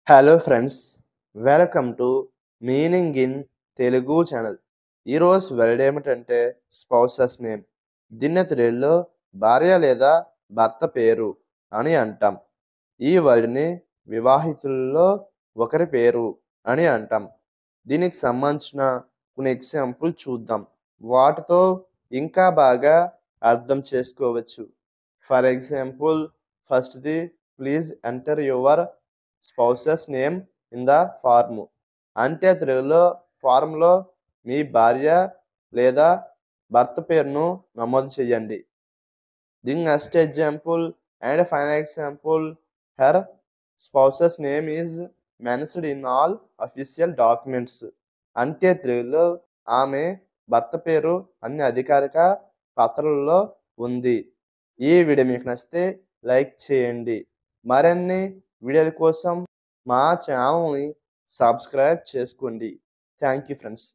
Hello friends, welcome to meaning in Telugu channel. ఈరోజు word ఏమిటంటే spouses name. దీన్ని తెలుగులో భార్య లేదా భర్త పేరు అని అంటాం. ఈ వర్డ్ని వివాహితుల్లో ఒకరి పేరు అని అంటాం. దీనికి సంబంధించిన కొన్ని ఎగ్జాంపుల్ చూద్దాం. వాటితో ఇంకా బాగా అర్థం చేసుకోవచ్చు. ఫర్ ఎగ్జాంపుల్, ఫస్ట్‌ది please enter your spouse's name in the form. అంటే తెలుగులో ఫారంలో మీ భార్య లేదా భర్త పేరును నమోదు చేయండి. దీని next example and final example, her spouses name is mentioned in all official documents. అంటే తెలుగులో ఆమె భర్త పేరు అన్ని అధికారిక పత్రాలలో ఉంది. ఈ వీడియో మీకు నచ్చితే లైక్ చేయండి. మరిన్ని వీడియోల కోసం మా ఛానల్ని సబ్స్క్రైబ్ చేసుకోండి. Thank you friends.